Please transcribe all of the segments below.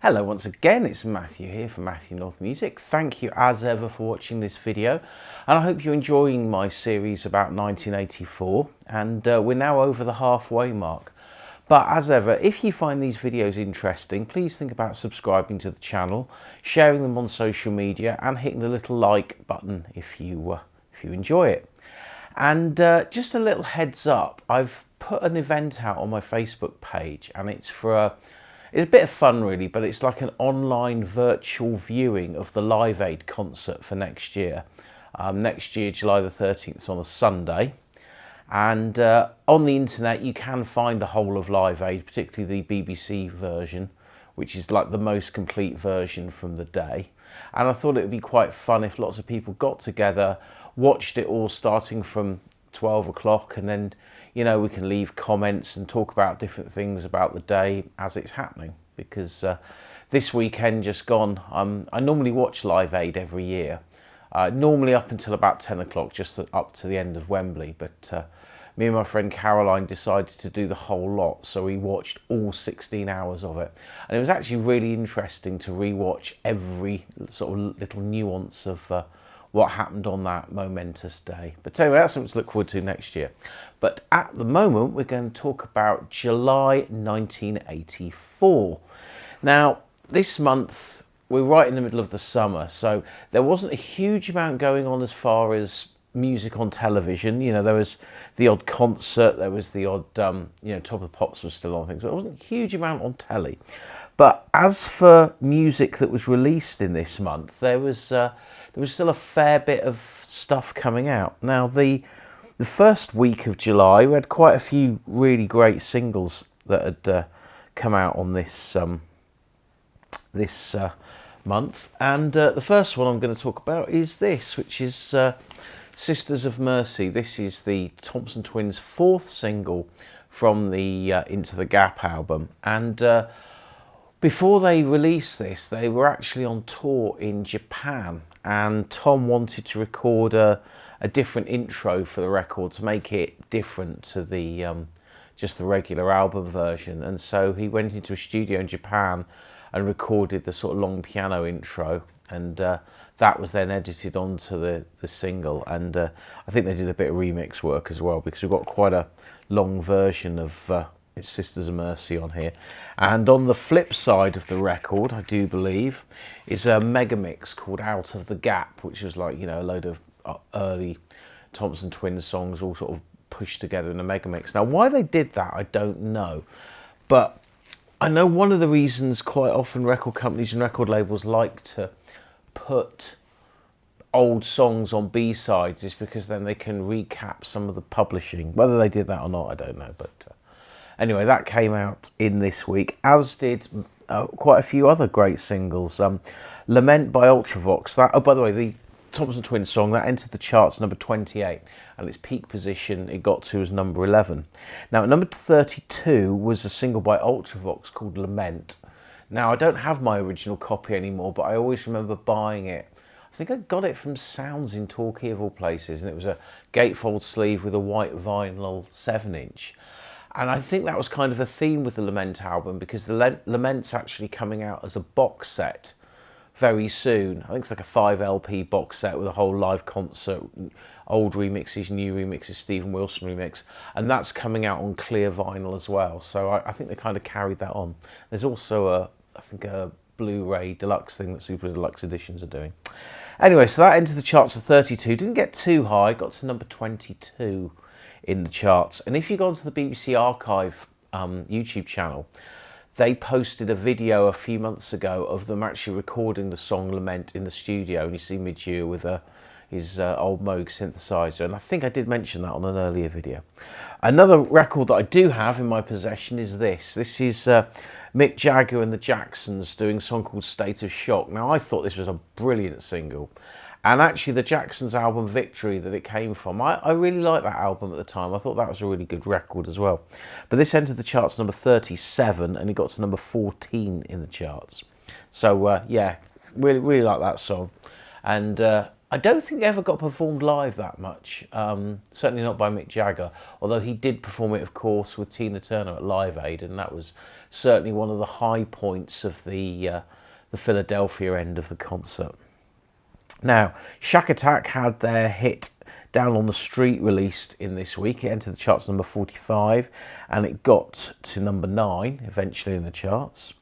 Hello once again, it's Matthew here from MatthewNorthMusic. Thank you as ever for watching this video, and I hope you're enjoying my series about 1984, and we're now over the halfway mark. But as ever, if you find these videos interesting, please think about subscribing to the channel, sharing them on social media, and hitting the little like button if you enjoy it. And just a little heads up, I've put an event out on my Facebook page, and it's for it's a bit of fun really, but it's like an online virtual viewing of the Live Aid concert for next year. Next year, July the 13th, is on a Sunday. And on the internet, you can find the whole of Live Aid, particularly the BBC version, which is like the most complete version from the day. And I thought it would be quite fun if lots of people got together, watched it all starting from 12 o'clock, and then, you know, we can leave comments and talk about different things about the day as it's happening. Because this weekend just gone, I normally watch Live Aid every year, normally up until about 10 o'clock, just up to the end of Wembley. But me and my friend Caroline decided to do the whole lot, so we watched all 16 hours of it. And it was actually really interesting to re-watch every sort of little nuance of what happened on that momentous day. But anyway, that's something to look forward to next year. But at the moment, we're going to talk about July 1984. Now, this month, we're right in the middle of the summer, so there wasn't a huge amount going on as far as music on television. You know, there was the odd concert, there was the odd, you know, Top of the Pops was still on things, but there wasn't a huge amount on telly. But as for music that was released in this month, there was still a fair bit of stuff coming out. Now, the first week of July, we had quite a few really great singles that had come out on this month. And the first one I'm going to talk about is this, which is Sisters of Mercy. This is the Thompson Twins' fourth single from the Into the Gap album. And before they released this, they were actually on tour in Japan, and Tom wanted to record a different intro for the record to make it different to the just the regular album version. And so he went into a studio in Japan and recorded the sort of long piano intro, and that was then edited onto the single. And I think they did a bit of remix work as well, because we've got quite a long version of it's Sisters of Mercy on here. And on the flip side of the record, I do believe, is a mega mix called Out of the Gap, which was like, you know, a load of early Thompson Twins songs all sort of pushed together in a mega mix. Now, why they did that, I don't know. But I know one of the reasons quite often record companies and record labels like to put old songs on B-sides is because then they can recap some of the publishing. Whether they did that or not, I don't know. But anyway, that came out in this week, as did quite a few other great singles. Lament by Ultravox. That, oh, by the way, the Thompson Twins song, that entered the charts number 28, and its peak position it got to was number 11. Now, at number 32 was a single by Ultravox called Lament. Now, I don't have my original copy anymore, but I always remember buying it. I think I got it from Sounds in Torquay of all places, and it was a gatefold sleeve with a white vinyl 7-inch. And I think that was kind of a theme with the Lament album, because the Lament's actually coming out as a box set very soon. I think it's like a 5 LP box set with a whole live concert, old remixes, new remixes, Stephen Wilson remix, and that's coming out on clear vinyl as well. So I think they kind of carried that on. There's also I think a Blu-ray deluxe thing that Super Deluxe Editions are doing. Anyway, so that entered the charts at 32. Didn't get too high, got to number 22 in the charts. And if you go onto the BBC Archive YouTube channel, they posted a video a few months ago of them actually recording the song Lament in the studio, and you see Midge Ure with his old Moog synthesizer, and I think I did mention that on an earlier video. Another record that I do have in my possession is this. This is Mick Jagger and the Jacksons doing a song called State of Shock. Now, I thought this was a brilliant single, and actually the Jacksons album Victory that it came from, I really liked that album at the time. I thought that was a really good record as well. But this entered the charts number 37, and it got to number 14 in the charts. So yeah, really like that song. And I don't think it ever got performed live that much. Certainly not by Mick Jagger, although he did perform it, of course, with Tina Turner at Live Aid, and that was certainly one of the high points of the Philadelphia end of the concert. Now, Shack Attack had their hit Down on the Street released in this week. It entered the charts number 45 and it got to number 9 eventually in the charts.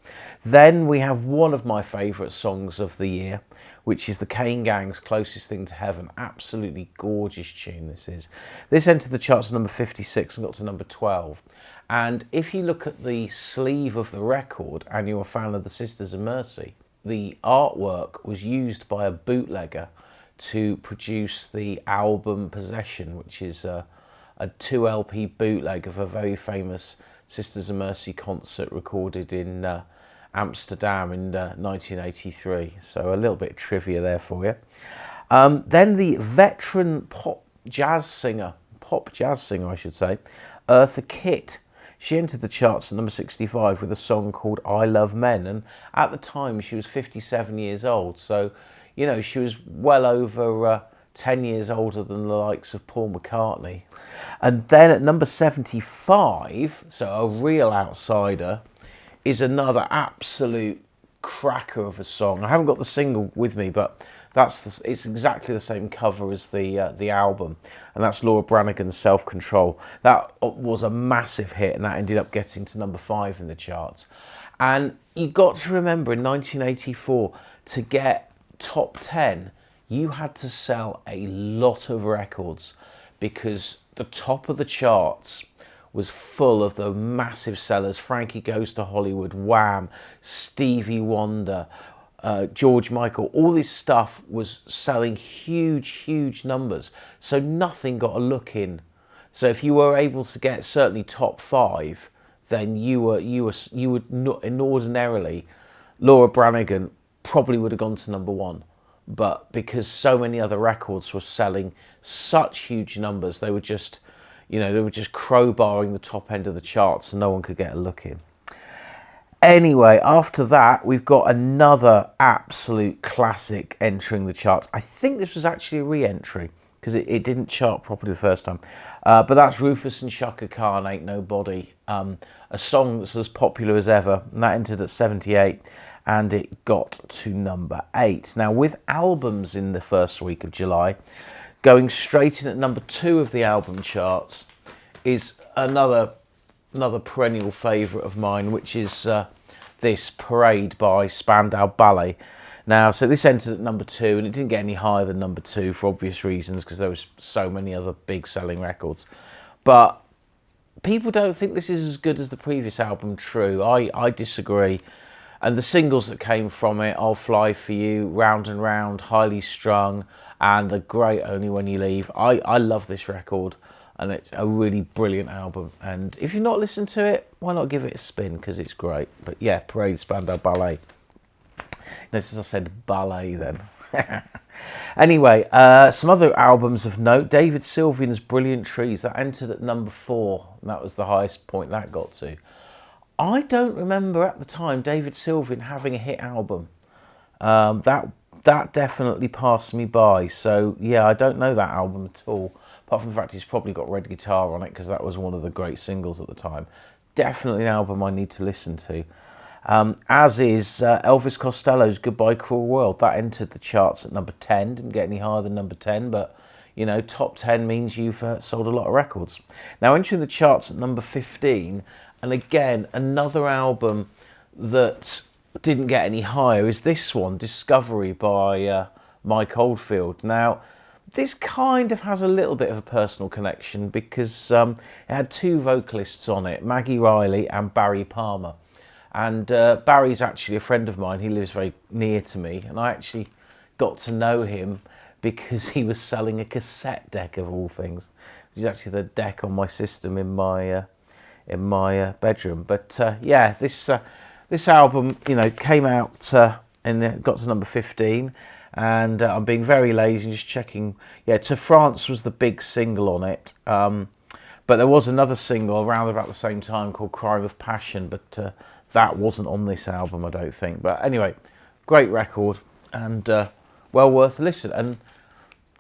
Then we have one of my favourite songs of the year, which is the Kane Gang's Closest Thing to Heaven. Absolutely gorgeous tune this is. This entered the charts number 56 and got to number 12. And if you look at the sleeve of the record and you're a fan of the Sisters of Mercy, the artwork was used by a bootlegger to produce the album Possession, which is a 2 LP bootleg of a very famous Sisters of Mercy concert recorded in Amsterdam in 1983. So a little bit of trivia there for you. Then the veteran pop jazz singer, I should say, Eartha Kitt. She entered the charts at number 65 with a song called I Love Men. And at the time, she was 57 years old. So, you know, she was well over 10 years older than the likes of Paul McCartney. And then at number 75, so a real outsider, is another absolute cracker of a song. I haven't got the single with me, but it's exactly the same cover as the album, and that's Laura Branigan's Self Control. That was a massive hit, and that ended up getting to number 5 in the charts. And you got to remember, in 1984, to get top 10, you had to sell a lot of records, because the top of the charts was full of the massive sellers. Frankie Goes to Hollywood, Wham, Stevie Wonder, George Michael. All this stuff was selling huge numbers, so nothing got a look in. So if you were able to get certainly top 5, then you would not, ordinarily, Laura Branigan probably would have gone to number 1. But because so many other records were selling such huge numbers, they were just, crowbarring the top end of the charts, and no one could get a look in. Anyway, after that, we've got another absolute classic entering the charts. I think this was actually a re-entry, because it didn't chart properly the first time. But that's Rufus and Chaka Khan, Ain't Nobody, a song that's as popular as ever, and that entered at 78, and it got to number 8. Now, with albums in the first week of July, going straight in at number 2 of the album charts is another perennial favourite of mine, which is this Parade by Spandau Ballet. Now, so this entered at number 2, and it didn't get any higher than number 2 for obvious reasons, because there was so many other big selling records. But people don't think this is as good as the previous album, True. I disagree. And the singles that came from it, I'll Fly For You, Round and Round, Highly Strung, and the great Only When You Leave. I love this record, and it's a really brilliant album. And if you've not listened to it, why not give it a spin, because it's great. But yeah, Parade, Spandau Ballet. Notice I said ballet then. Anyway, some other albums of note. David Sylvian's Brilliant Trees, that entered at number 4. And that was the highest point that got to. I don't remember at the time David Sylvian having a hit album. That definitely passed me by. So yeah, I don't know that album at all. Apart from the fact he's probably got Red Guitar on it, because that was one of the great singles at the time. Definitely an album I need to listen to. As is Elvis Costello's Goodbye Cruel World. That entered the charts at number 10. Didn't get any higher than number 10, but you know, top 10 means you've sold a lot of records. Now, entering the charts at number 15, and again, another album that didn't get any higher is this one, Discovery by Mike Oldfield. Now, this kind of has a little bit of a personal connection, because it had 2 vocalists on it, Maggie Riley and Barry Palmer. And Barry's actually a friend of mine. He lives very near to me, and I actually got to know him because he was selling a cassette deck, of all things, which is actually the deck on my system in my bedroom. But yeah, this album, came out and it got to number 15. And I'm being very lazy and just checking. Yeah, To France was the big single on it. But there was another single around about the same time called Crime of Passion, but that wasn't on this album, I don't think. But anyway, great record, and well worth a listen. And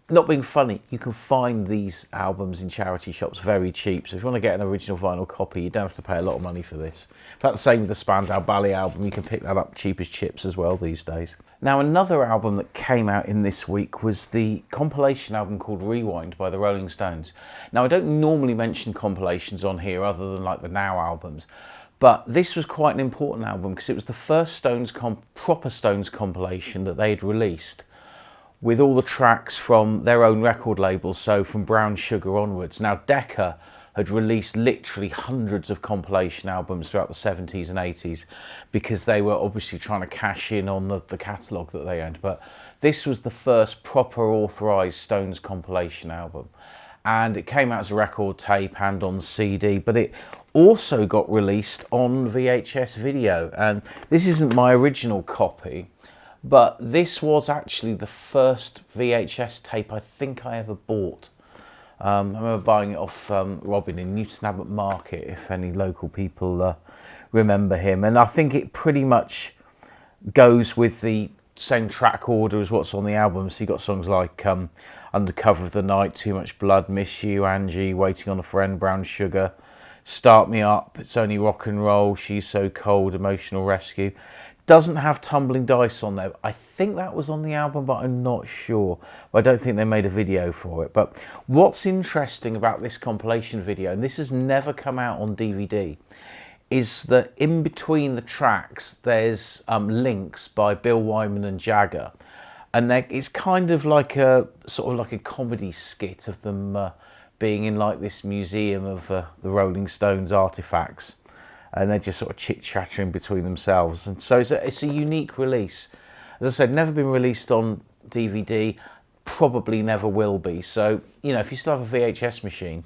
not being funny, you can find these albums in charity shops very cheap. So if you want to get an original vinyl copy, you don't have to pay a lot of money for this. That's the same with the Spandau Ballet album. You can pick that up cheap as chips as well these days. Now, another album that came out in this week was the compilation album called Rewind by the Rolling Stones. Now, I don't normally mention compilations on here other than like the Now albums, but this was quite an important album because it was the first proper Stones compilation that they had released, with all the tracks from their own record label, so from Brown Sugar onwards. Now, Decca had released literally hundreds of compilation albums throughout the 70s and 80s because they were obviously trying to cash in on the catalogue that they owned. But this was the first proper authorised Stones compilation album. And it came out as a record tape and on CD, but it also got released on VHS video. And this isn't my original copy, but this was actually the first VHS tape I think I ever bought. I remember buying it off Robin in Newton Abbot Market, if any local people remember him. And I think it pretty much goes with the same track order as what's on the album. So you've got songs like Under Cover of the Night, Too Much Blood, Miss You, Angie, Waiting on a Friend, Brown Sugar, Start Me Up, It's Only Rock and Roll, She's So Cold, Emotional Rescue. Doesn't have Tumbling Dice on there. I think that was on the album, but I'm not sure. I don't think they made a video for it. But what's interesting about this compilation video, and this has never come out on DVD, is that in between the tracks there's links by Bill Wyman and Jagger, and it's kind of like a comedy skit of them being in like this museum of the Rolling Stones artifacts. And they're just sort of chit-chattering between themselves. And so it's a unique release. As I said, never been released on DVD, probably never will be. So, you know, if you still have a VHS machine,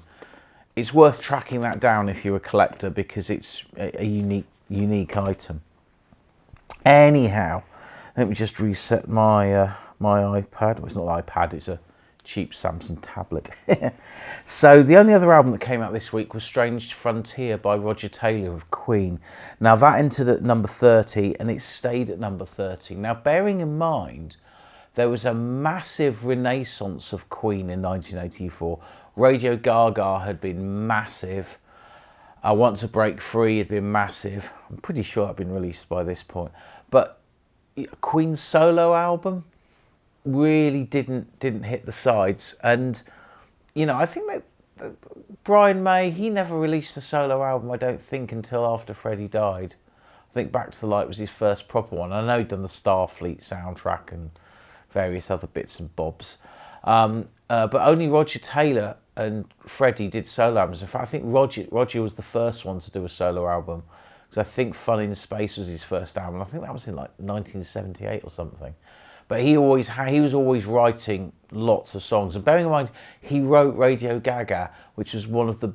it's worth tracking that down if you're a collector because it's a unique item. Anyhow, let me just reset my my iPad. Well, it's not an iPad, it's a cheap Samsung tablet. So the only other album that came out this week was Strange Frontier by Roger Taylor of Queen. Now that entered at number 30 and it stayed at number 30. Now bearing in mind there was a massive renaissance of Queen in 1984. Radio Gaga had been massive. I Want to Break Free had been massive. I'm pretty sure it had been released by this point. But Queen's solo album really didn't hit the sides. And you know, I think that Brian May, he never released a solo album, I don't think, until after Freddie died. I think Back to the Light was his first proper one. I know he'd done the Starfleet soundtrack and various other bits and bobs, but only Roger Taylor and Freddie did solo albums. In fact, I think Roger was the first one to do a solo album, because I think Fun in Space was his first album. I think that was in like 1978 or something. But he was always writing lots of songs. And bearing in mind, he wrote Radio Gaga, which was one of the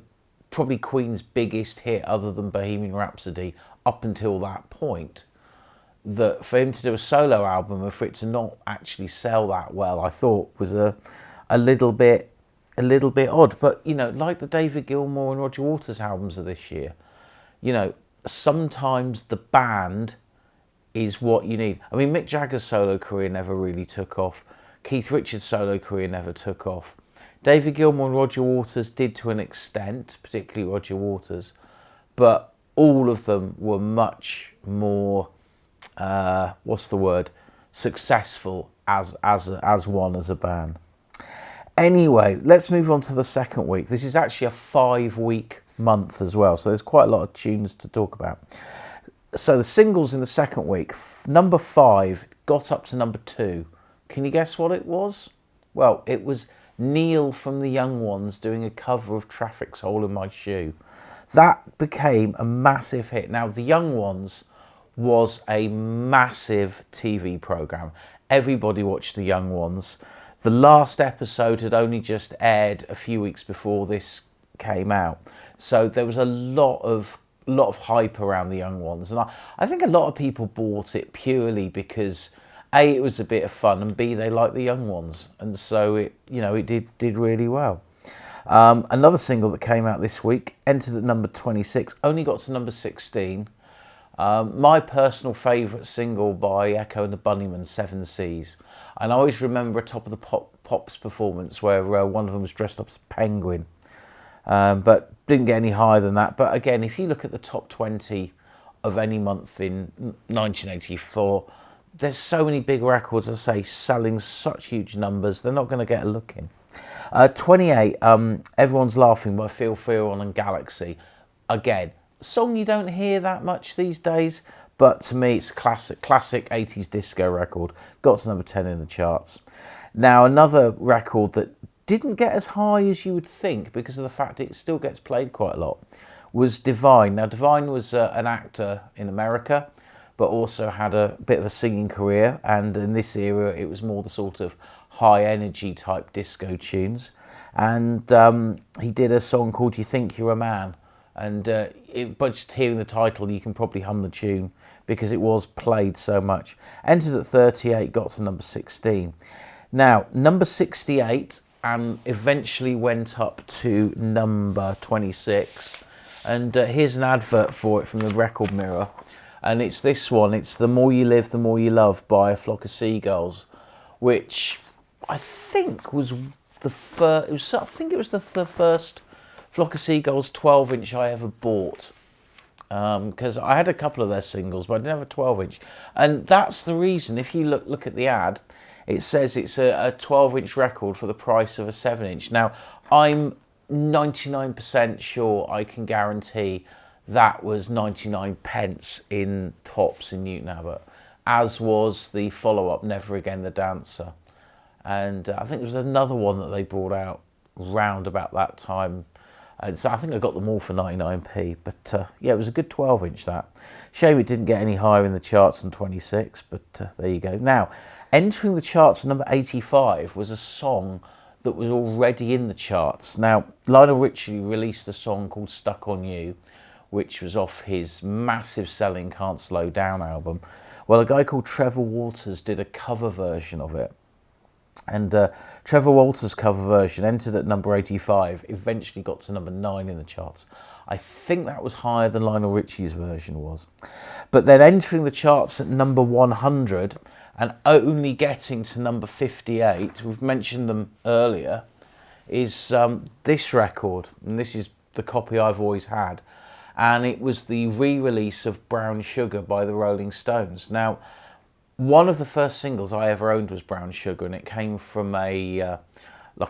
probably Queen's biggest hit other than Bohemian Rhapsody up until that point. That for him to do a solo album and for it to not actually sell that well, I thought was a little bit odd. But you know, like the David Gilmour and Roger Waters albums of this year, you know, sometimes the band is what you need. I mean, Mick Jagger's solo career never really took off. Keith Richards' solo career never took off. David Gilmour and Roger Waters did to an extent, particularly Roger Waters, but all of them were much more, successful as a band. Anyway, let's move on to the second week. This is actually a 5-week month as well, so there's quite a lot of tunes to talk about. So the singles in the second week, number 5 got up to number 2. Can you guess what it was? Well, it was Neil from the Young Ones doing a cover of Traffic's Hole in My Shoe. That became a massive hit. Now, the Young Ones was a massive TV programme. Everybody watched the Young Ones. The last episode had only just aired a few weeks before this came out. So there was a lot of hype around the Young Ones, and I think a lot of people bought it purely because A, it was a bit of fun, and B, they liked the Young Ones, and so it did really well. Another single that came out this week entered at number 26, only got to number 16. My personal favourite single by Echo and the Bunnymen, Seven Seas, and I always remember a Top of the Pop's performance where one of them was dressed up as a penguin. But didn't get any higher than that. But again, if you look at the top 20 of any month in 1984, there's so many big records, as I say, selling such huge numbers, they're not going to get a look in. 28, Everyone's Laughing by Feel Free On and Galaxy. Again, song you don't hear that much these days, but to me it's a classic 80s disco record. Got to number 10 in the charts. Now, another record that didn't get as high as you would think because of the fact it still gets played quite a lot was Divine. Now, Divine was an actor in America, but also had a bit of a singing career, and in this era it was more the sort of high energy type disco tunes. And he did a song called You Think You're a Man, and by just hearing the title you can probably hum the tune because it was played so much. Entered at 38, got to number 16. Now, number 68, and eventually went up to number 26. And here's an advert for it from the Record Mirror. And it's this one. It's The More You Live, The More You Love by A Flock of Seagulls, which I think was the first. I think it was the first Flock of Seagulls 12-inch I ever bought. Because I had a couple of their singles, but I didn't have a 12-inch. And that's the reason, if you look at the ad, it says it's a 12-inch record for the price of a 7-inch. Now, I'm 99% sure I can guarantee that was 99 pence in tops in Newton Abbot, as was the follow-up Never Again the Dancer. And I think there was another one that they brought out round about that time. And so I think I got them all for 99p. But yeah, it was a good 12-inch, that. Shame it didn't get any higher in the charts than 26, but there you go. Now, entering the charts at number 85 was a song that was already in the charts. Now, Lionel Richie released a song called Stuck On You, which was off his massive selling Can't Slow Down album. Well, a guy called Trevor Walters did a cover version of it. And Trevor Walters' cover version entered at number 85, eventually got to number 9 in the charts. I think that was higher than Lionel Richie's version was. But then entering the charts at number 100 and only getting to number 58, we've mentioned them earlier, is this record. And this is the copy I've always had. And it was the re-release of Brown Sugar by the Rolling Stones. Now, one of the first singles I ever owned was Brown Sugar, and it came from a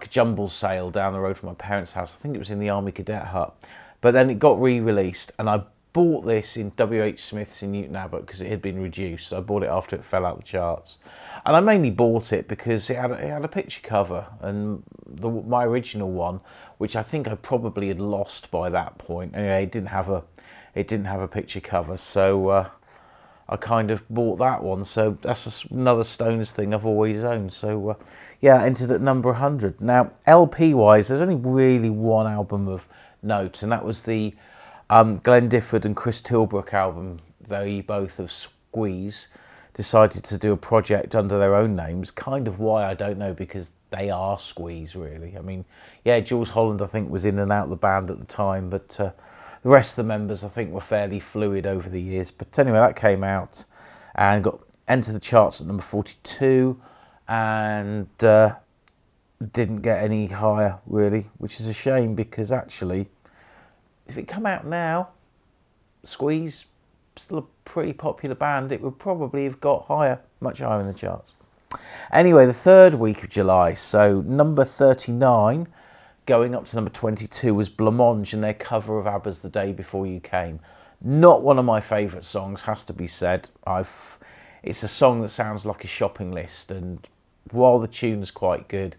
jumble sale down the road from my parents' house. I think it was in the Army Cadet Hut. But then it got re-released, and I bought this in W.H. Smith's in Newton Abbot because it had been reduced. So I bought it after it fell out the charts. And I mainly bought it because it had a picture cover, and my original one, which I think I probably had lost by that point. Anyway, it didn't have a picture cover, so I kind of bought that one. So that's another Stones thing I've always owned. So yeah, entered at number 100. Now, LP wise, there's only really one album of note, and that was the Glenn Difford and Chris Tilbrook album. They both of Squeeze decided to do a project under their own names. Kind of why, I don't know, because they are Squeeze, really. I mean, yeah, Jules Holland, I think, was in and out of the band at the time, but the rest of the members, I think, were fairly fluid over the years. But anyway, that came out and got entered the charts at number 42 and didn't get any higher, really, which is a shame because actually, if it come out now, Squeeze, still a pretty popular band, it would probably have got higher, much higher in the charts. Anyway, the third week of July, so number 39, going up to number 22 was Blancmange and their cover of ABBA's The Day Before You Came. Not one of my favourite songs, has to be said. It's a song that sounds like a shopping list, and while the tune's quite good,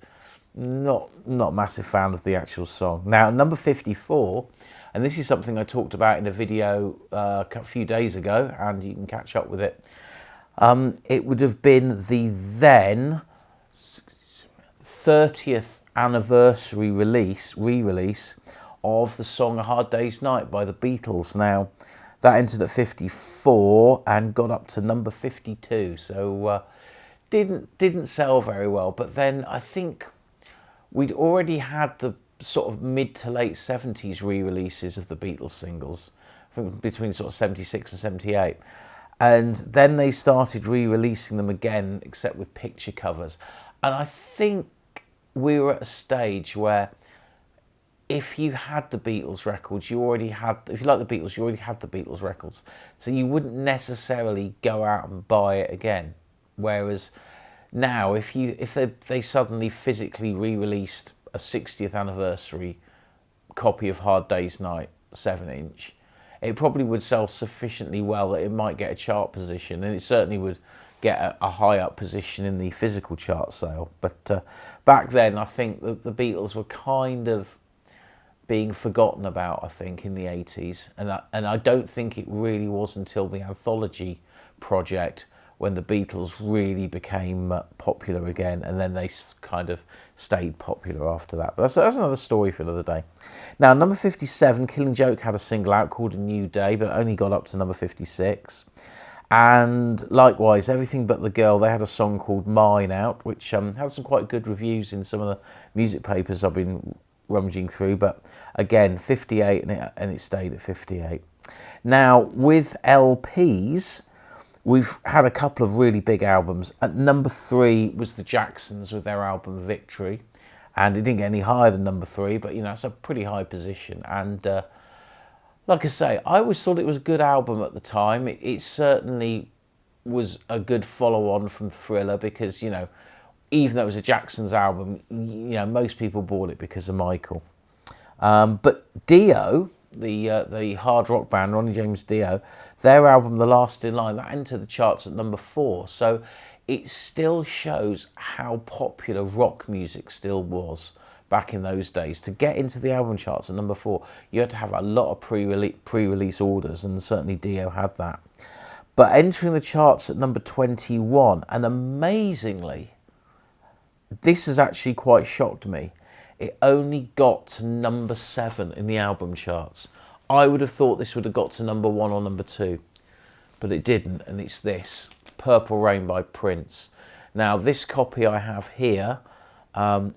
not a massive fan of the actual song. Now, number 54, and this is something I talked about in a video a few days ago, and you can catch up with it. It would have been the then 30th anniversary re-release of the song A Hard Day's Night by the Beatles. Now, that entered at 54 and got up to number 52, so didn't sell very well. But then I think we'd already had the sort of mid to late 70s re-releases of the Beatles singles, I think between sort of 76 and 78. And then they started re-releasing them again, except with picture covers. And I think we were at a stage where if you had the Beatles records, you already had, if you like the Beatles, you already had the Beatles records. So you wouldn't necessarily go out and buy it again. Whereas now, if they suddenly physically re-released a 60th anniversary copy of Hard Day's Night 7-inch, it probably would sell sufficiently well that it might get a chart position, and it certainly would get a high up position in the physical chart sale. But back then, I think that the Beatles were kind of being forgotten about, I think, in the 80s. And I don't think it really was until the anthology project when the Beatles really became popular again, and then they kind of stayed popular after that. But that's another story for another day. Now, number 57, Killing Joke had a single out called A New Day, but only got up to number 56. And likewise, Everything But the Girl, they had a song called Mine out, which had some quite good reviews in some of the music papers I've been rummaging through. But again, 58, and it stayed at 58. Now, with LPs, we've had a couple of really big albums. At number 3 was the Jacksons with their album Victory. And it didn't get any higher than number 3, but, you know, it's a pretty high position. And like I say, I always thought it was a good album at the time. It certainly was a good follow-on from Thriller because, you know, even though it was a Jacksons album, you know, most people bought it because of Michael. But Dio, the hard rock band, Ronnie James Dio, their album The Last in Line, that entered the charts at number 4. So it still shows how popular rock music still was back in those days. To get into the album charts at number 4, you had to have a lot of pre-release orders, and certainly Dio had that. But entering the charts at number 21, and amazingly, this has actually quite shocked me, it only got to number 7 in the album charts. I would have thought this would have got to number 1 or number 2, but it didn't, and it's this, Purple Rain by Prince. Now, this copy I have here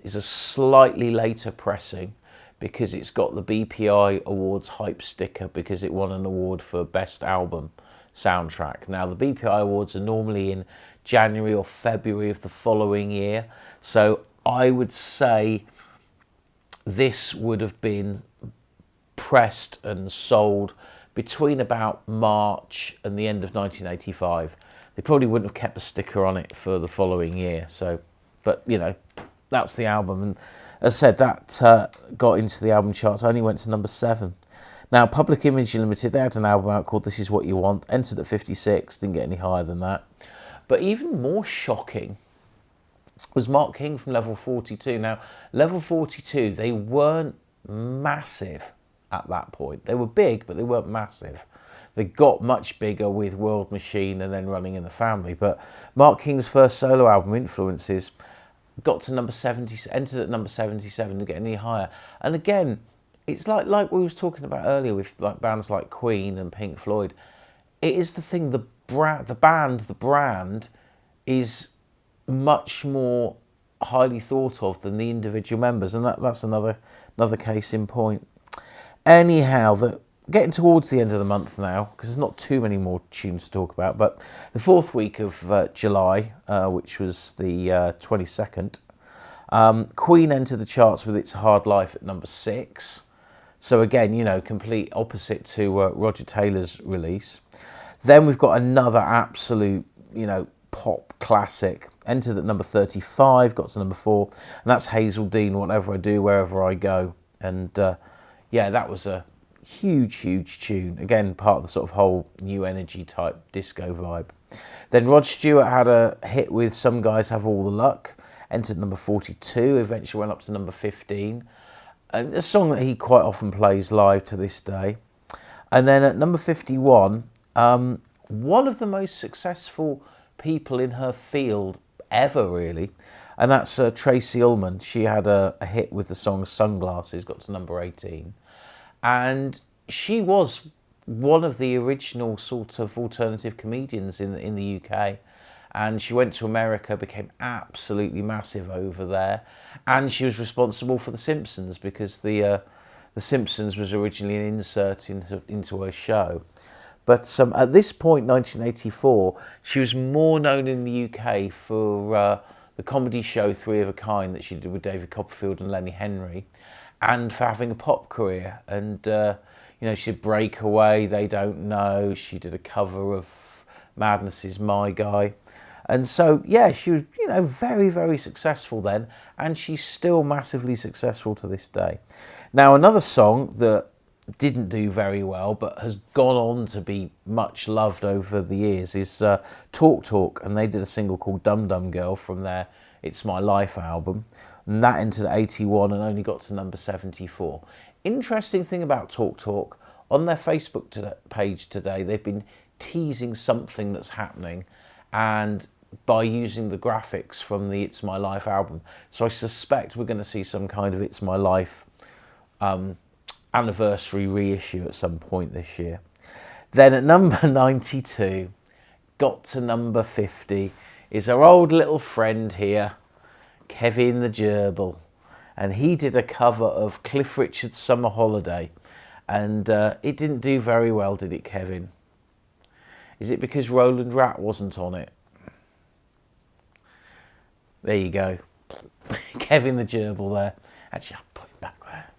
is a slightly later pressing because it's got the BPI Awards hype sticker because it won an award for Best Album Soundtrack. Now, the BPI Awards are normally in January or February of the following year, so I would say this would have been pressed and sold between about March and the end of 1985. They probably wouldn't have kept a sticker on it for the following year. So, but you know, that's the album. And as I said, that got into the album charts, only went to number 7. Now, Public Image Limited, they had an album out called This Is What You Want, entered at 56, didn't get any higher than that. But even more shocking was Mark King from Level 42. Now, Level 42, they weren't massive at that point. They were big, but they weren't massive. They got much bigger with World Machine and then Running in the Family. But Mark King's first solo album, Influences, got to number 70, entered at number 77 to get any higher. And again, it's like we was talking about earlier with like bands like Queen and Pink Floyd. It is the thing, the brand is much more highly thought of than the individual members, and that's another case in point. Anyhow, getting towards the end of the month now, because there's not too many more tunes to talk about, but the 4th week of July, which was the 22nd, Queen entered the charts with It's a Hard Life at number 6. So again, you know, complete opposite to Roger Taylor's release. Then we've got another absolute, you know, pop classic, entered at number 35, got to number 4, and that's Hazel Dean, Whatever I Do, Wherever I Go. And yeah, that was a huge tune. Again, part of the sort of whole new energy type disco vibe. Then Rod Stewart had a hit with Some Guys Have All the Luck, entered number 42, eventually went up to number 15. And a song that he quite often plays live to this day. And then at number 51, one of the most successful people in her field ever, really, and that's Tracy Ullman. She had a hit with the song Sunglasses, got to number 18. And she was one of the original sort of alternative comedians in the UK. And she went to America, became absolutely massive over there. And she was responsible for The Simpsons because The Simpsons was originally an insert into her show. But at this point, 1984, she was more known in the UK for the comedy show Three of a Kind that she did with David Copperfield and Lenny Henry, and for having a pop career. And she did Breakaway, They Don't Know. She did a cover of Madness Is My Guy. And so, yeah, she was, very, very successful then, and she's still massively successful to this day. Now, another song that didn't do very well, but has gone on to be much loved over the years is Talk Talk, and they did a single called Dum Dum Girl from their It's My Life album, and that entered 81 and only got to number 74. Interesting thing about Talk Talk, on their Facebook page today, they've been teasing something that's happening, and by using the graphics from the It's My Life album. So I suspect we're going to see some kind of It's My Life anniversary reissue at some point this year. Then at number 92, got to number 50, is our old little friend here, Kevin the Gerbil. And he did a cover of Cliff Richard's Summer Holiday. And it didn't do very well, did it, Kevin? Is it because Roland Rat wasn't on it? There you go. Kevin the Gerbil there. Actually, I'll put him back there.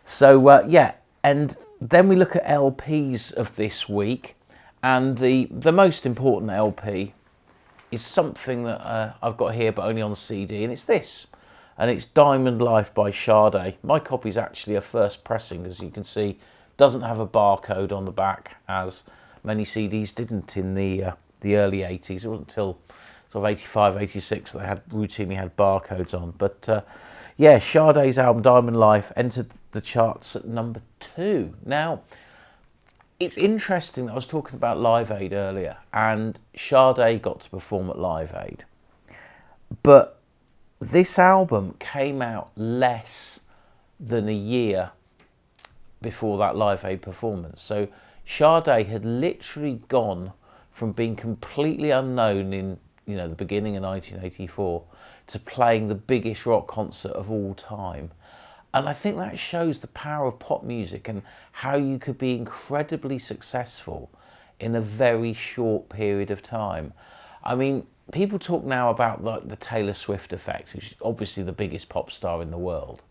So, yeah. And then we look at LPs of this week. And the most important LP is something that I've got here, but only on CD. And it's this. And it's Diamond Life by Sade. My copy's actually a first pressing, as you can see. Doesn't have a barcode on the back, as many CDs didn't in the early 80s. It wasn't until sort of 85, 86 they routinely had barcodes on. But yeah, Sade's album Diamond Life entered the charts at number 2. Now, it's interesting that I was talking about Live Aid earlier, and Sade got to perform at Live Aid. But this album came out less than a year before that Live Aid performance. So Sade had literally gone from being completely unknown in the beginning of 1984 to playing the biggest rock concert of all time. And I think that shows the power of pop music and how you could be incredibly successful in a very short period of time. I mean, people talk now about the Taylor Swift effect, who's obviously the biggest pop star in the world.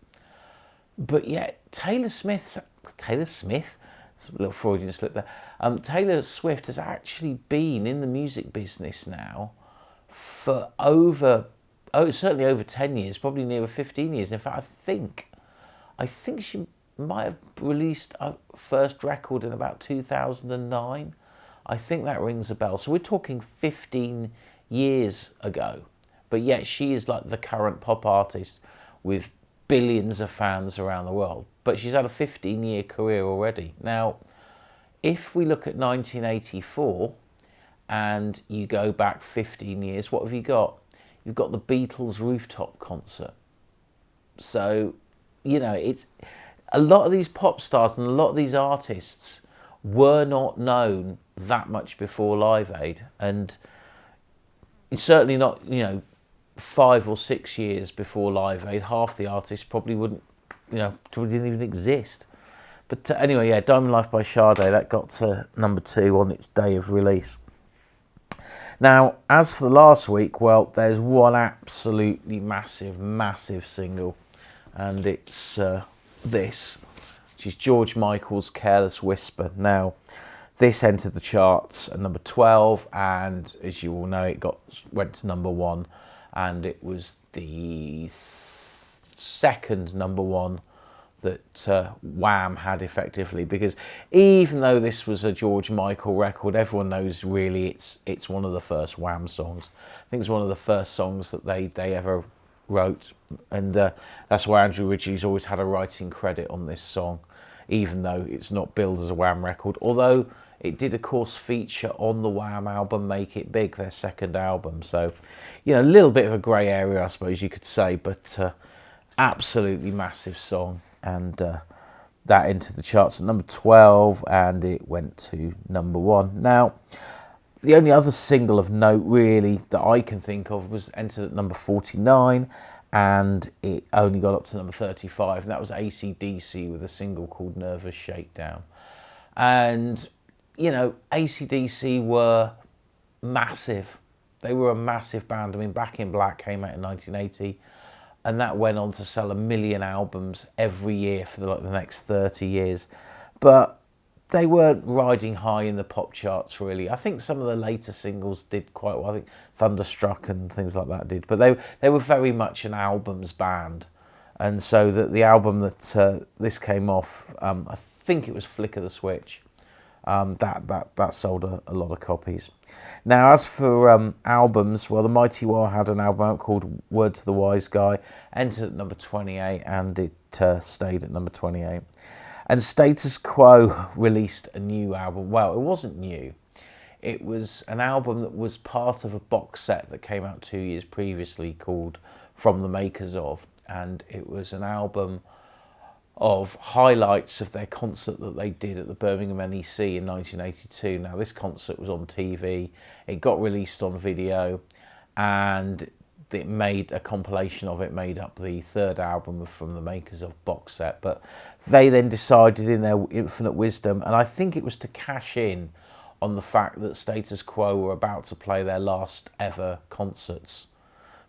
But yet, Taylor Smith, it's a little Freudian slip there. Taylor Swift has actually been in the music business now for certainly over 10 years, probably near 15 years. In fact, I think she might have released a first record in about 2009. I think that rings a bell. So we're talking 15 years ago. But yet she is like the current pop artist with billions of fans around the world. But she's had a 15-year career already. Now, if we look at 1984 and you go back 15 years, what have you got? You've got the Beatles rooftop concert. So, it's a lot of these pop stars and a lot of these artists were not known that much before Live Aid. And it's certainly not, 5 or 6 years before Live Aid. Half the artists probably didn't even exist. But anyway, yeah, Diamond Life by Sade, that got to number 2 on its day of release. Now, as for the last week, well, there's one absolutely massive, massive single, and it's this, which is George Michael's Careless Whisper. Now, this entered the charts at number 12, and as you all know, it went to number 1, and it was the second number 1 that Wham had effectively, because even though this was a George Michael record, everyone knows really it's one of the first Wham songs. I think it's one of the first songs that they ever wrote, and that's why Andrew Ridgeley's always had a writing credit on this song, even though it's not billed as a Wham record, although it did of course feature on the Wham album Make It Big, their second album. So a little bit of a grey area, I suppose you could say, but absolutely massive song. And that entered the charts at number 12, and it went to number 1. Now, the only other single of note, really, that I can think of was entered at number 49, and it only got up to number 35, and that was AC/DC with a single called Nervous Shakedown. And, AC/DC were massive they were a massive band. I mean, Back in Black came out in 1980, and that went on to sell 1 million albums every year for the next 30 years. But they weren't riding high in the pop charts, really. I think some of the later singles did quite well. I think Thunderstruck and things like that did. But they were very much an albums band. And so the album that this came off, I think it was Flicker the Switch, that sold a lot of copies. Now, as for albums, well, the Mighty War had an album out called Word to the Wise Guy, entered at number 28, and it stayed at number 28. And Status Quo released a new album. Well, it wasn't new. It was an album that was part of a box set that came out 2 years previously called From the Makers Of. And it was an album of highlights of their concert that they did at the Birmingham NEC in 1982. Now, this concert was on TV. It got released on video, and it made a compilation of it, made up the third album From the Makers Of box set. But they then decided in their infinite wisdom, and I think it was to cash in on the fact that Status Quo were about to play their last ever concerts,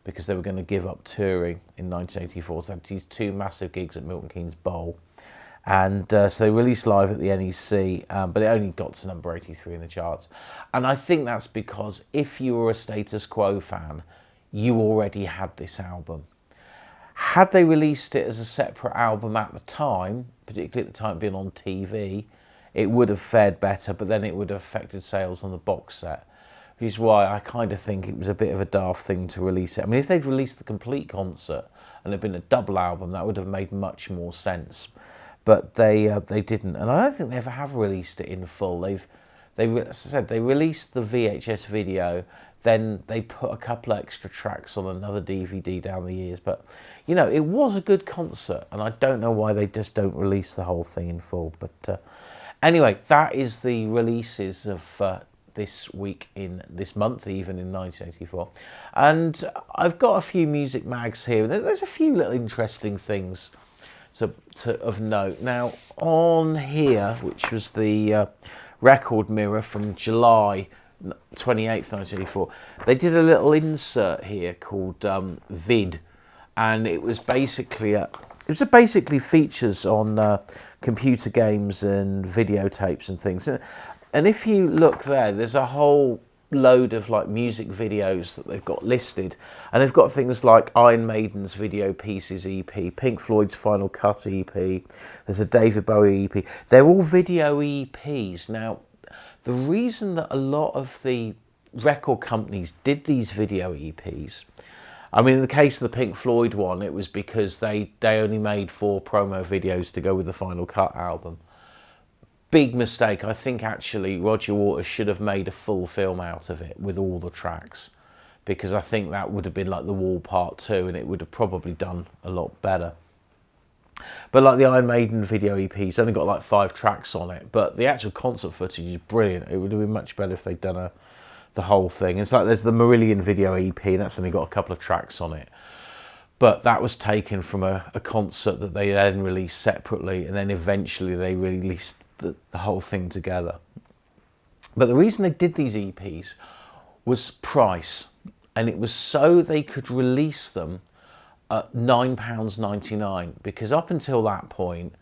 because they were going to give up touring in 1984. So they had these 2 massive gigs at Milton Keynes Bowl. And so they released live at the NEC, but it only got to number 83 in the charts. And I think that's because if you were a Status Quo fan, you already had this album. Had they released it as a separate album at the time, particularly at the time being on TV, it would have fared better, but then it would have affected sales on the box set. Which is why I kind of think it was a bit of a daft thing to release it. I mean, if they'd released the complete concert and it had been a double album, that would have made much more sense. But they didn't, and I don't think they ever have released it in full. As I said, they released the VHS video, then they put a couple of extra tracks on another DVD down the years. But, you know, it was a good concert, and I don't know why they just don't release the whole thing in full. But anyway, that is the releases of this week, in this month, even in 1984. And I've got a few music mags here. There's a few little interesting things of note. Now, on here, which was the Record Mirror from July 28th, 1984, they did a little insert here called Vid, and it was basically basically features on computer games and videotapes and things. And if you look there, there's a whole load of like music videos that they've got listed, and they've got things like Iron Maiden's Video Pieces EP, Pink Floyd's Final Cut EP, there's a David Bowie EP. They're all video EPs. Now, the reason that a lot of the record companies did these video EPs, I mean, in the case of the Pink Floyd one, it was because they only made 4 promo videos to go with the Final Cut album. Big mistake. I think actually Roger Waters should have made a full film out of it with all the tracks, because I think that would have been like The Wall Part 2, and it would have probably done a lot better. But like the Iron Maiden video EP's only got like 5 tracks on it, but the actual concert footage is brilliant. It would have been much better if they'd done the whole thing. It's like there's the Marillion video EP, and that's only got a couple of tracks on it. But that was taken from a concert that they then released separately, and then eventually they released the whole thing together. But the reason they did these EPs was price, and it was so they could release them at £9.99, because up until that point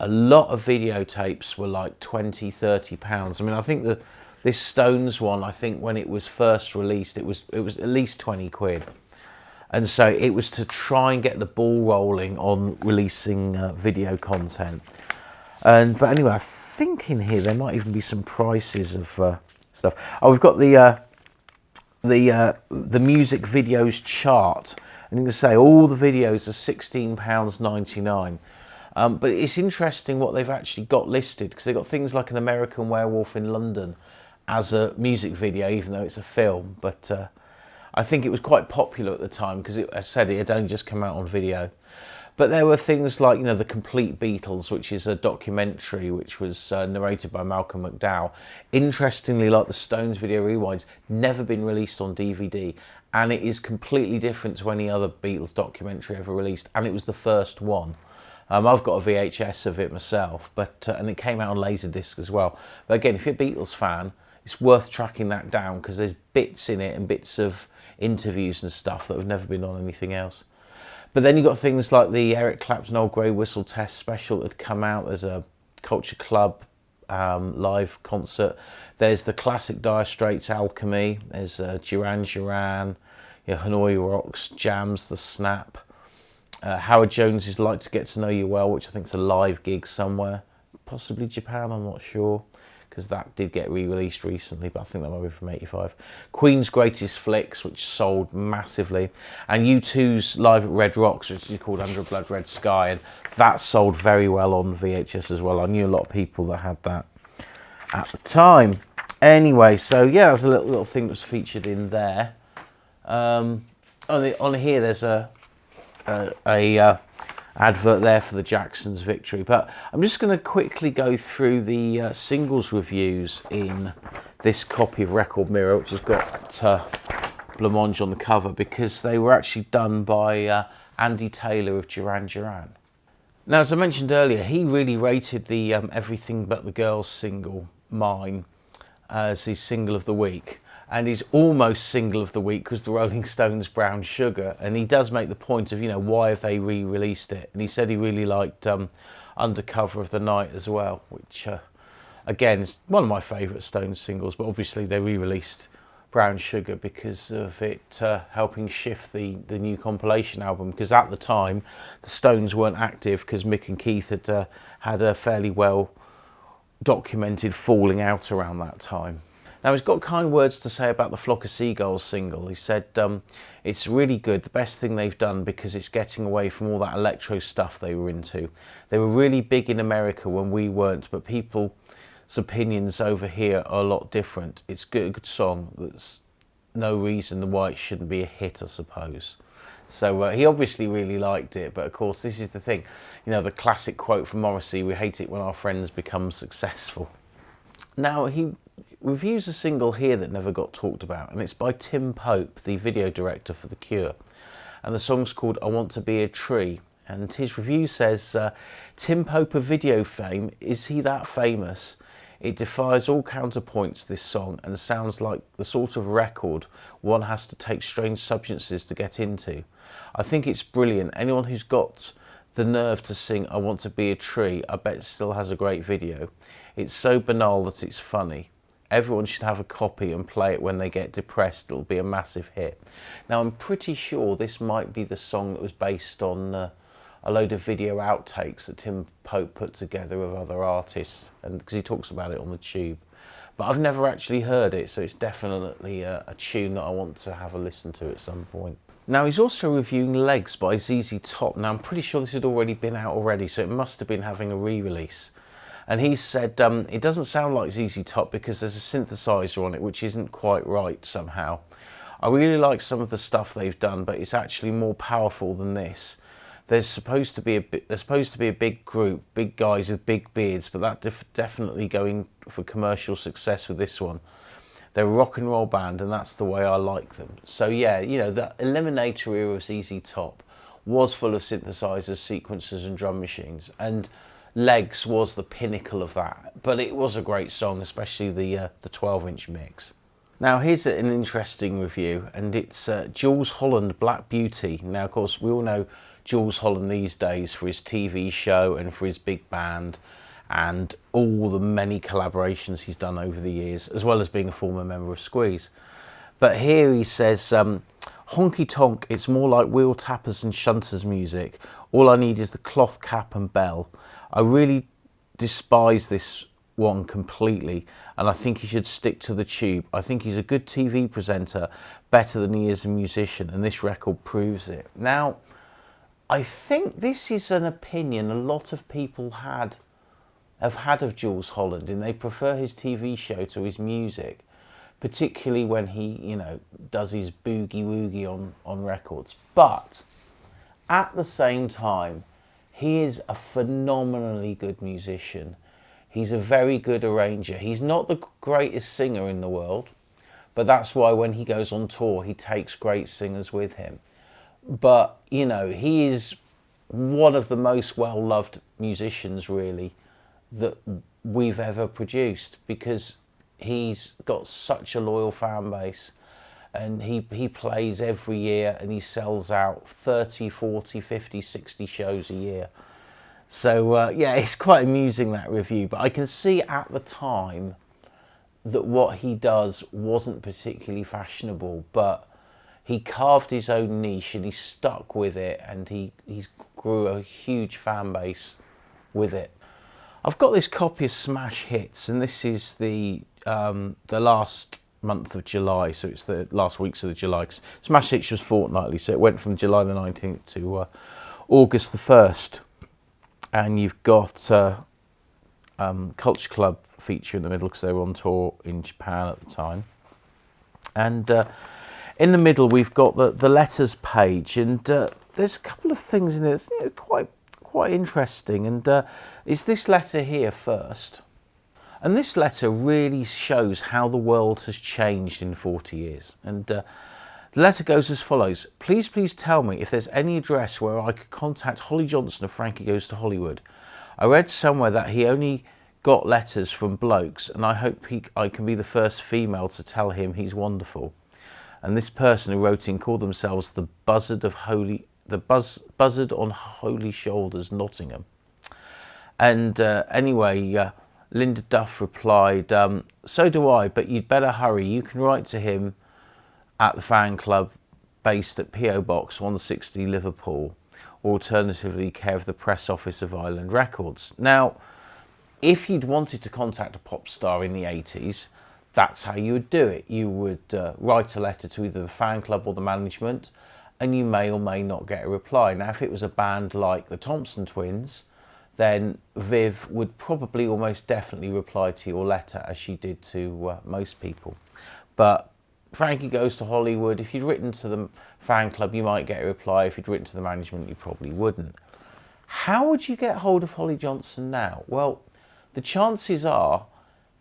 a lot of videotapes were like £20-30. I mean, I think that this Stones one, I think when it was first released, it was at least 20 quid. And so it was to try and get the ball rolling on releasing video content. But anyway, I think in here there might even be some prices of stuff. Oh, we've got the music videos chart, and you can say all the videos are £16.99. But it's interesting what they've actually got listed, because they've got things like An American Werewolf in London as a music video, even though it's a film. But I think it was quite popular at the time, because as I said, it had only just come out on video. But there were things like, you know, The Complete Beatles, which is a documentary which was narrated by Malcolm McDowell. Interestingly, like the Stones Video Rewinds, never been released on DVD, and it is completely different to any other Beatles documentary ever released, and it was the first one. I've got a VHS of it myself, but and it came out on Laserdisc as well. But again, if you're a Beatles fan, it's worth tracking that down because there's bits in it and bits of interviews and stuff that have never been on anything else. But then you've got things like the Eric Clapton Old Grey Whistle Test special that had come out. There's a Culture Club live concert. There's the classic Dire Straits Alchemy. There's Duran Duran, Hanoi Rocks, Jams, The Snap. Howard Jones's Like to Get to Know You Well, which I think is a live gig somewhere. Possibly Japan, I'm not sure, because that did get re-released recently, but I think that might be from '85. Queen's Greatest Flicks, which sold massively, and U2's Live at Red Rocks, which is called Under a Blood Red Sky, and that sold very well on VHS as well. I knew a lot of people that had that at the time. Anyway, so yeah, there's a little thing that was featured in there. On here, there's a advert there for the Jacksons' Victory, but I'm just going to quickly go through the singles reviews in this copy of Record Mirror, which has got Blancmange on the cover, because they were actually done by Andy Taylor of Duran Duran. Now, as I mentioned earlier, he really rated the Everything But the Girls single, Mine, as his single of the week. And he's almost single of the week because the Rolling Stones' Brown Sugar. And he does make the point of, why have they re-released it? And he said he really liked Undercover of the Night as well, which, again, is one of my favourite Stones singles. But obviously they re-released Brown Sugar because of it helping shift the new compilation album. Because at the time, the Stones weren't active because Mick and Keith had had a fairly well documented falling out around that time. Now, he's got kind words to say about the Flock of Seagulls single. He said, it's really good, the best thing they've done because it's getting away from all that electro stuff they were into. They were really big in America when we weren't, but people's opinions over here are a lot different. It's a good song. There's no reason why it shouldn't be a hit, I suppose. So he obviously really liked it, but of course this is the thing. The classic quote from Morrissey, we hate it when our friends become successful. Now, he reviews a single here that never got talked about, and it's by Tim Pope, the video director for The Cure. And the song's called I Want to Be a Tree. And his review says, Tim Pope of video fame, is he that famous? It defies all counterpoints, this song, and sounds like the sort of record one has to take strange substances to get into. I think it's brilliant. Anyone who's got the nerve to sing I Want to Be a Tree, I bet still has a great video. It's so banal that it's funny. Everyone should have a copy and play it when they get depressed. It'll be a massive hit. Now, I'm pretty sure this might be the song that was based on a load of video outtakes that Tim Pope put together with other artists, and because he talks about it on the Tube. But I've never actually heard it, so it's definitely a tune that I want to have a listen to at some point. Now, he's also reviewing Legs by ZZ Top. Now, I'm pretty sure this had already been out already, so it must have been having a re-release. And he said, it doesn't sound like ZZ Top because there's a synthesizer on it, which isn't quite right somehow. I really like some of the stuff they've done, but it's actually more powerful than this. There's supposed to be a big group, big guys with big beards, but that definitely going for commercial success with this one. They're a rock and roll band, and that's the way I like them. So yeah, the Eliminator era of ZZ Top was full of synthesizers, sequencers, and drum machines, and Legs was the pinnacle of that, but it was a great song, especially the 12-inch mix. Now, here's an interesting review, and it's Jools Holland, Black Beauty. Now, of course, we all know Jools Holland these days for his TV show and for his big band and all the many collaborations he's done over the years, as well as being a former member of Squeeze. But here he says, honky tonk, it's more like wheel tappers and shunters music. All I need is the cloth cap and bell. I really despise this one completely, and I think he should stick to the Tube. I think he's a good TV presenter, better than he is a musician, and this record proves it. Now, I think this is an opinion a lot of people have had of Jools Holland, and they prefer his TV show to his music, particularly when he, does his boogie woogie on records. But at the same time, he is a phenomenally good musician. He's a very good arranger. He's not the greatest singer in the world, but that's why when he goes on tour, he takes great singers with him. But, he is one of the most well-loved musicians, really, that we've ever produced, because he's got such a loyal fan base, and he plays every year, and he sells out 30, 40, 50, 60 shows a year. So yeah, it's quite amusing, that review. But I can see at the time that what he does wasn't particularly fashionable, but he carved his own niche and he stuck with it, and he's grew a huge fan base with it. I've got this copy of Smash Hits, and this is the last month of July, so it's the last weeks of the July. 'Cause Smash Hits was fortnightly, so it went from July the 19th to August the 1st. And you've got Culture Club feature in the middle, because they were on tour in Japan at the time. And in the middle we've got the letters page, and there's a couple of things in it that's quite interesting. And is this letter here first. And this letter really shows how the world has changed in 40 years. And the letter goes as follows. Please tell me if there's any address where I could contact Holly Johnson of Frankie Goes to Hollywood. I read somewhere that he only got letters from blokes, and I hope I can be the first female to tell him he's wonderful. And this person who wrote in called themselves the Buzzard on Holy Shoulders, Nottingham. And anyway, Linda Duff replied, so do I, but you'd better hurry. You can write to him at the fan club based at PO Box 160 Liverpool, or alternatively care of the press office of Island Records. Now, if you'd wanted to contact a pop star in the 80s, that's how you would do it. You would write a letter to either the fan club or the management, and you may or may not get a reply. Now, if it was a band like the Thompson Twins, then Viv would probably almost definitely reply to your letter, as she did to most people. But Frankie Goes to Hollywood, if you'd written to the fan club, you might get a reply. If you'd written to the management, you probably wouldn't. How would you get hold of Holly Johnson now? Well, the chances are,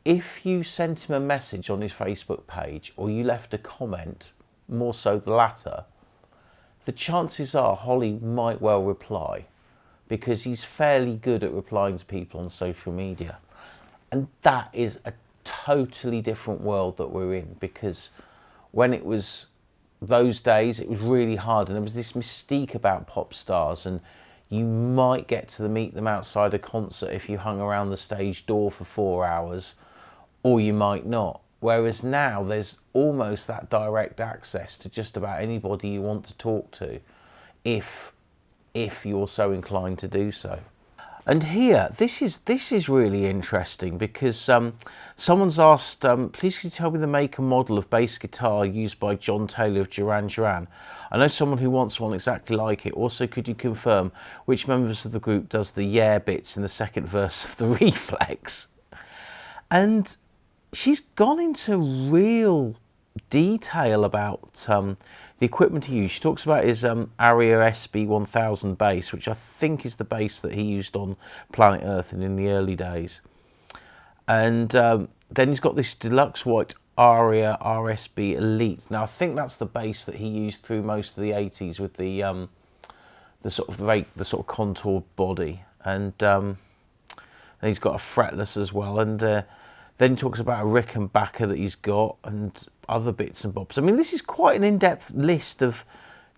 if you sent him a message on his Facebook page, or you left a comment, more so the latter, the chances are Holly might well reply, because he's fairly good at replying to people on social media. And that is a totally different world that we're in, because when it was those days, it was really hard, and there was this mystique about pop stars, and you might get to meet them outside a concert if you hung around the stage door for 4 hours, or you might not. Whereas now there's almost that direct access to just about anybody you want to talk to, if you're so inclined to do so. And here, this is really interesting, because someone's asked, please could you tell me the make and model of bass guitar used by John Taylor of Duran Duran? I know someone who wants one exactly like it. Also, could you confirm which members of the group does the yeah bits in the second verse of the Reflex? And she's gone into real detail about the equipment he used. She talks about his Aria SB1000 bass, which I think is the bass that he used on Planet Earth and in the early days. And then he's got this deluxe white Aria RSB Elite. Now I think that's the bass that he used through most of the 80s, with the sort of contoured body. And he's got a fretless as well. And then he talks about a Rickenbacker that he's got, and other bits and bobs. I mean, this is quite an in-depth list of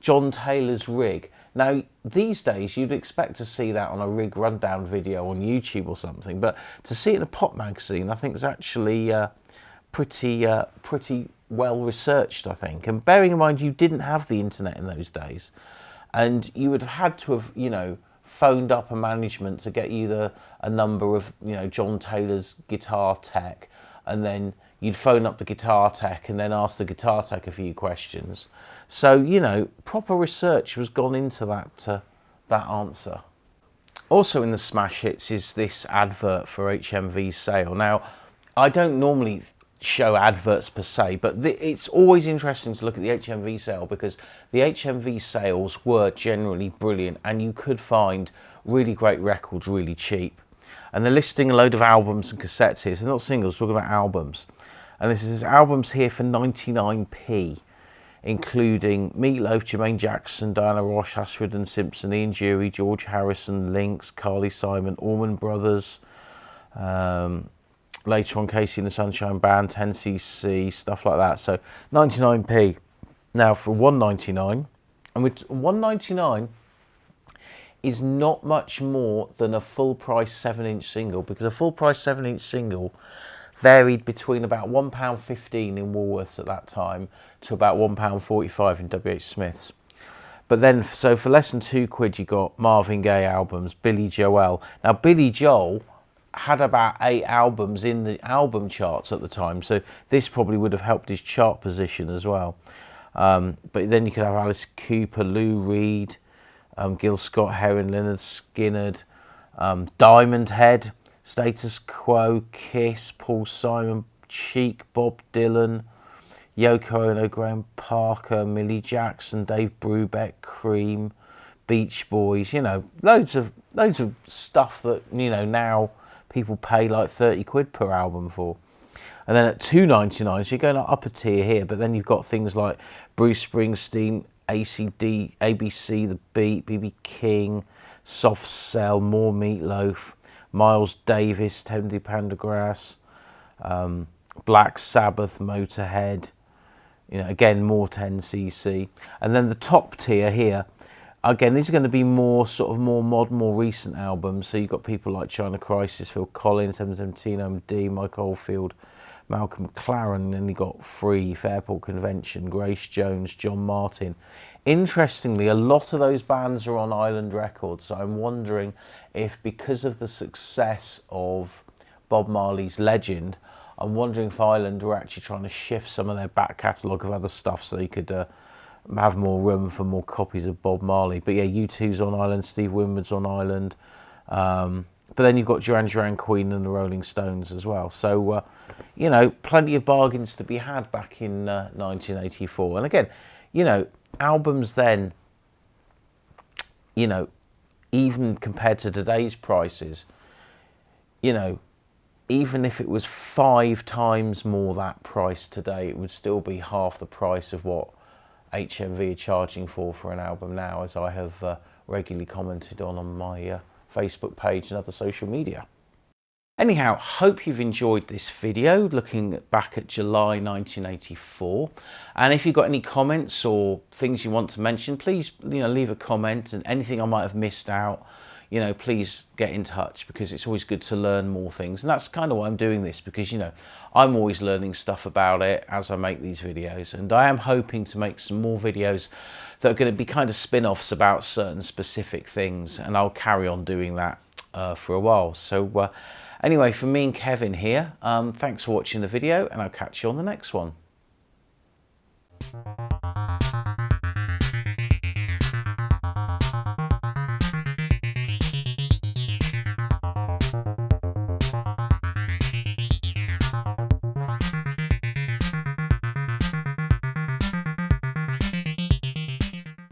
John Taylor's rig. Now, these days, you'd expect to see that on a rig rundown video on YouTube or something, but to see it in a pop magazine, I think is actually pretty well researched, I think. And bearing in mind, you didn't have the internet in those days, and you would have had to have, phoned up a management to get you a number of, John Taylor's guitar tech, and then you'd phone up the guitar tech and then ask the guitar tech a few questions. So, proper research was gone into that answer. Also in the Smash Hits is this advert for HMV's sale. Now, I don't normally show adverts per se, but it's always interesting to look at the HMV sale, because the HMV sales were generally brilliant, and you could find really great records really cheap. And they're listing a load of albums and cassettes here. So they're not singles, talking about albums. And this is albums here for 99p, including Meatloaf, Jermaine Jackson, Diana Ross, Ashford and Simpson, Ian Dury, George Harrison, Lynx, Carly Simon, Allman Brothers, later on Casey and the Sunshine Band, 10cc, stuff like that. So 99p. Now for 199, and with 199 is not much more than a full price 7-inch single, because a full price 7-inch single varied between about £1.15 in Woolworths at that time to about £1.45 in WH Smith's. But then, so for less than £2, you got Marvin Gaye albums, Billy Joel. Now, Billy Joel had about 8 albums in the album charts at the time, so this probably would have helped his chart position as well. But then you could have Alice Cooper, Lou Reed, Gil Scott-Heron, Lynyrd Skynyrd, Diamond Head, Status Quo, Kiss, Paul Simon, Chic, Bob Dylan, Yoko Ono, Graham Parker, Millie Jackson, Dave Brubeck, Cream, Beach Boys. You know, loads of stuff that, you know, now people pay like £30 per album for. And then at $2.99, so you're going up a tier here, but then you've got things like Bruce Springsteen, ACD, ABC, The Beat, B.B. King, Soft Cell, More Meatloaf, Miles Davis, Teddy Pendergrass, Black Sabbath, Motorhead, you know, again, more 10cc. And then the top tier here, again, these are going to be more sort of more modern, more recent albums. So you've got people like China Crisis, Phil Collins, 717 OMD, Mike Oldfield, Malcolm McLaren, and then you got Free, Fairport Convention, Grace Jones, John Martin. Interestingly, a lot of those bands are on Island Records, so I'm wondering if, because of the success of Bob Marley's Legend, I'm wondering if Island were actually trying to shift some of their back catalogue of other stuff so they could have more room for more copies of Bob Marley. But yeah, U2's on Island, Steve Winwood's on Island. But then you've got Duran Duran, Queen and the Rolling Stones as well. So, you know, plenty of bargains to be had back in 1984. And again, you know, albums then, you know, even compared to today's prices, you know, even if it was 5 times more that price today, it would still be half the price of what HMV are charging for an album now, as I have regularly commented on my Facebook page and other social media. Anyhow, hope you've enjoyed this video looking back at July 1984. And if you've got any comments or things you want to mention, please, you know, leave a comment, and anything I might have missed out, you know, please get in touch, because it's always good to learn more things. And that's kind of why I'm doing this, because, you know, I'm always learning stuff about it as I make these videos. And I am hoping to make some more videos that are going to be kind of spin-offs about certain specific things. And I'll carry on doing that for a while. So anyway, from me and Kevin here, thanks for watching the video, and I'll catch you on the next one.